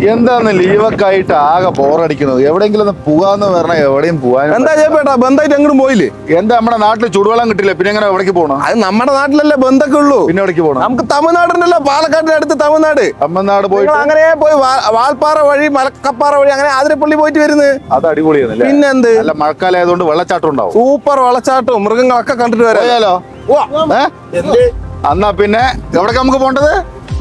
എന്താന്ന് ലീവൊക്കെ ആയിട്ട് ആകെ ബോറടിക്കുന്നത്. എവിടെയെങ്കിലും ഒന്ന് പോകാന്ന് പറഞ്ഞാൽ എവിടെയും പോകാൻ. എന്താ ചേട്ടാ ബന്ധായിട്ട് എങ്ങോട്ടും പോയില്ലേ? എന്താ നമ്മുടെ നാട്ടിൽ ചുടുവെള്ളം കിട്ടില്ല, പിന്നെ എങ്ങനെ എവിടേക്ക് പോകണം? അത് നമ്മുടെ നാട്ടിലല്ലേ ബന്ധൊക്കെ ഉള്ളൂ. പിന്നെ എവിടേക്ക് പോകണം? നമുക്ക് തമിഴ്നാടുണ്ടല്ലോ, പാലക്കാടിന്റെ അടുത്ത് തമിഴ്നാട്. തമിഴ്നാട് പോയിട്ട് അങ്ങനെ പോയി വാൽപ്പാറ വഴി മലക്കപ്പാറ വഴി അങ്ങനെ ആതിരപ്പള്ളി പോയിട്ട് വരുന്നത്. അത് അടിപൊളിയാണല്ലേ? പിന്നെന്ത്, അല്ല മഴക്കാലം ആയതുകൊണ്ട് വെള്ളച്ചാട്ടം ഉണ്ടാവും. സൂപ്പർ വെള്ളച്ചാട്ടവും മൃഗങ്ങളൊക്കെ കണ്ടിട്ട് വരാലോ. എന്നാ പിന്നെ എവിടേക്ക് നമുക്ക് പോകേണ്ടത്?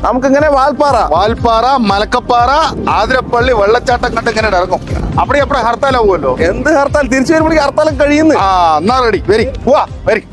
നമുക്കിങ്ങനെ വാൽപ്പാറ മലക്കപ്പാറ ആതിരപ്പള്ളി വെള്ളച്ചാട്ടം കണ്ട് ഇങ്ങനെ ഇറങ്ങും. അവിടെ എപ്പോഴും ഹർത്താലാവുമല്ലോ. എന്ത് ഹർത്താൽ? തിരിച്ചു വരുമ്പോഴേക്ക് ഹർത്താലും കഴിയുന്നു. എന്നാ റെഡി, വരി പോവാ വരി.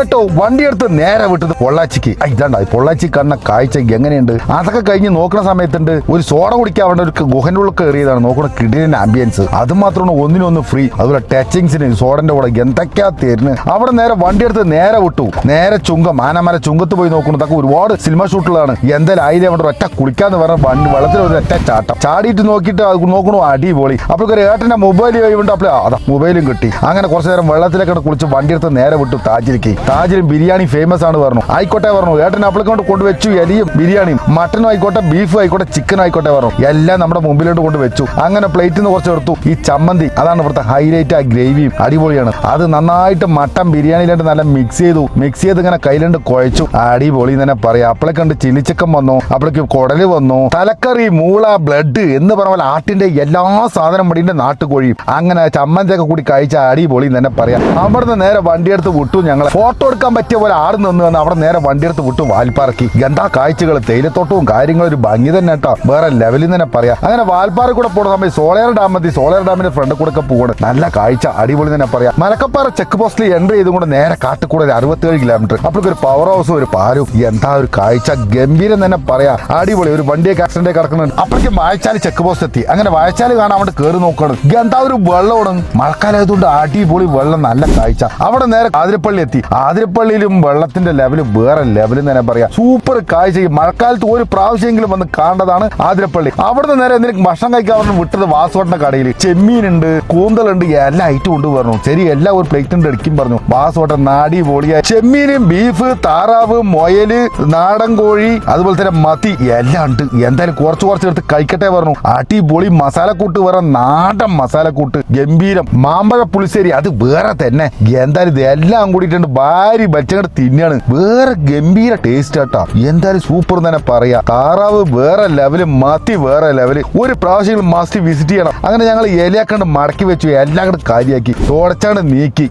ഏട്ടോ വണ്ടി എടുത്ത് നേരെ വിട്ടത് പൊള്ളാച്ചിക്ക്. ഇതാണ്ട പൊള്ളാച്ചി കാണുന്ന കാഴ്ച എങ്ങനെയുണ്ട്? അതൊക്കെ കഴിഞ്ഞ് നോക്കുന്ന സമയത്തുണ്ട് ഒരു സോഡ കുടിക്കാൻ വേണ്ട ഒരു ഗുഹന്റെ ഉള്ളിൽ കയറിയതാണ്. നോക്കണ കിടിലൻ ആംബിയൻസ്. അത് മാത്രമാണ് ഒന്നിനൊന്ന് ഫ്രീ. അതുപോലെ ടച്ചിങ്സിന് സോഡന്റെ കൂടെ എന്തൊക്കെയാ തരുന്നത്. അവിടെ നേരെ വണ്ടി എടുത്ത് നേരെ വിട്ടു. നേരെ ചുങ്കം ആനമല ചുങ്കത്ത് പോയി നോക്കണം. അതൊക്കെ ഒരുപാട് സിനിമ ഷൂട്ടുകളാണ്. എന്തായാലും അതിലെ അവിടെ ഒറ്റ കുളിക്കാന്ന് പറഞ്ഞ വണ്ടി വെള്ളത്തിൽ ഒരു ഒറ്റ ചാട്ടം ചാടിയിട്ട് നോക്കിയിട്ട് അത് നോക്കണു അടിപൊളി. അപ്പോൾ ഒരു ഏട്ടന്റെ മൊബൈൽ കഴിവുണ്ട്. അപ്പോൾ അതാ മൊബൈലും കിട്ടി. അങ്ങനെ കുറച്ചു നേരം വെള്ളത്തിലേക്ക് കുളിച്ച് വണ്ടി എടുത്ത് നേരെ വിട്ടു താജിലേക്ക്. താജിലും ബിരിയാണി ഫേമസ് ആണ് പറഞ്ഞു. ആയിക്കോട്ടെ പറഞ്ഞു. ഏട്ടൻ അപ്പളെ കൊണ്ടുവച്ചു. എലിയും ബിരിയാണിയും മട്ടനും ആയിക്കോട്ടെ, ബീഫും ആയിക്കോട്ടെ, ചിക്കനും ആയിക്കോട്ടെ പറഞ്ഞു. എല്ലാം നമ്മുടെ മുമ്പിലോട്ട് കൊണ്ടുവച്ചു. അങ്ങനെ പ്ലേറ്റിൽ നിന്ന് കുറച്ച് എടുത്തു. ഈ ചമ്മന്തി അതാണ് ഇവിടുത്തെ ഹൈലൈറ്റ്. ആ ഗ്രേവിയും അടിപൊളിയാണ്. അത് നന്നായിട്ട് മട്ടൻ ബിരിയാണിയിലായിട്ട് നല്ല മിക്സ് ചെയ്ത് ഇങ്ങനെ കയ്യിലുണ്ട് കുഴച്ചു. അടിപൊളി തന്നെ പറയാം. അപ്പളെ കണ്ട് ചില്ലി ചിക്കൻ വന്നു. അപ്പളേക്ക് കുടല് വന്നു, തലക്കറി, മൂള, ബ്ലഡ് എന്ന് പറഞ്ഞ പോലെ ആട്ടിന്റെ എല്ലാ സാധനം മടിന്റെ നാട്ടുകോഴിയും. അങ്ങനെ ചമ്മന്തിയൊക്കെ കൂടി കഴിച്ച അടിപൊളി തന്നെ പറയാം. അവിടുന്ന് നേരെ വണ്ടിയെടുത്ത് വിട്ടു. ഞങ്ങൾ ഫോട്ടോ എടുക്കാൻ പറ്റിയ പോലെ ആട് നിന്ന് അവിടെ നേരെ വണ്ടിയെടുത്ത് വിട്ടു വാൽപ്പാറയ്ക്ക്. എന്താ കാഴ്ചകൾ, തേയിലത്തോട്ടവും കാര്യങ്ങളും ഒരു ഭംഗി തന്നെ കേട്ടോ. വേറെ ലെവലിൽ തന്നെ പറയാം. അങ്ങനെ വാൽപ്പാറ കൂടെ പോകുന്ന സമയത്ത് സോളേർ ഡാമിന്റെ ഫ്രണ്ട് കൂടെ ഒക്കെ പോകണം. നല്ല കാഴ്ച അടിപൊളി തന്നെ പറയാം. മലക്കപ്പാറ ചെക്ക് പോസ്റ്റിൽ എൻട്രി ചെയ്തുകൊണ്ട് നേരെ കാട്ടുകൂടെ 67 കിലോമീറ്റർ. അപ്പോഴേക്ക് ഒരു പവർ ഹൗസും ഒരു പാലും. എന്താ ഒരു കാഴ്ച, ഗംഭീരം തന്നെ പറയാം. അടിപൊളി. ഒരു വണ്ടിയൊക്കെ ആക്സിഡന്റ് കിടക്കുന്നുണ്ട്. അപ്പോഴേക്ക് വാഴച്ചാലി ചെക്ക് പോസ്റ്റ് എത്തി. അങ്ങനെ വാഴച്ചാലി കാണാൻ അവിടെ കയറി നോക്കണം. എന്താ ഒരു വെള്ളമാണ്. മഴക്കാലമായതുകൊണ്ട് അടിപൊളി വെള്ളം, നല്ല കാഴ്ച. അവിടെ നേരെ ആതിരപ്പള്ളി എത്തി. ആതിരപ്പള്ളിയിലും വെള്ളത്തിന്റെ ലെവല് വേറെ ലെവലിൽ തന്നെ പറയാം. സൂപ്പർ കാഴ്ച. മഴക്കാലത്ത് ഒരു പ്രാവശ്യമെങ്കിലും വന്ന് കാണേണ്ടതാണ് ആതിരപ്പള്ളി. അവിടുന്ന് നേരെ എന്തെങ്കിലും ഭക്ഷണം കഴിക്കാൻ പറഞ്ഞു വിട്ടത് വാസോട്ടന്റെ കടയിൽ. ചെമ്മീനുണ്ട്, കൂന്തലുണ്ട്, എല്ലാ ഐറ്റം ഉണ്ട് പറഞ്ഞു. ശരി, എല്ലാം ഒരു പ്ലേറ്റിന്റെ എടുക്കും പറഞ്ഞു. വാസോട്ടൻ നാടി പൊളിയ ചെമ്മീന്, ബീഫ്, താറാവ്, മുയല്, നാടൻ കോഴി, അതുപോലെ തന്നെ മത്തി എല്ലാം ഉണ്ട്. എന്തായാലും കുറച്ച് എടുത്ത് കഴിക്കട്ടെ പറഞ്ഞു. അടിപൊളി മസാലക്കൂട്ട്, വേറെ നാടൻ മസാലക്കൂട്ട് ഗംഭീരം. മാമ്പഴ പുളിശ്ശേരി അത് വേറെ തന്നെ. എന്തായാലും ഇത് എല്ലാം കൂടിയിട്ടുണ്ട്. ഭാരി ബച്ചങ്ങട് തിന്നാണ്. വേറെ ഗംഭീര ടേസ്റ്റ് ആട്ടാ. എന്തായാലും സൂപ്പർ തന്നെ പറയാ. താറാവ് വേറെ ലെവല്, മത്തി വേറെ ലെവല്. ഒരു പ്രാവശ്യം മസ്റ്റ് വിസിറ്റ് ചെയ്യണം. അങ്ങനെ ഞങ്ങൾ ഇലയാക്കണ്ട് മടക്കി വെച്ചു. എല്ലാം കൂടെ കാര്യാക്കി തുടച്ചാണ്ട് നീക്കി.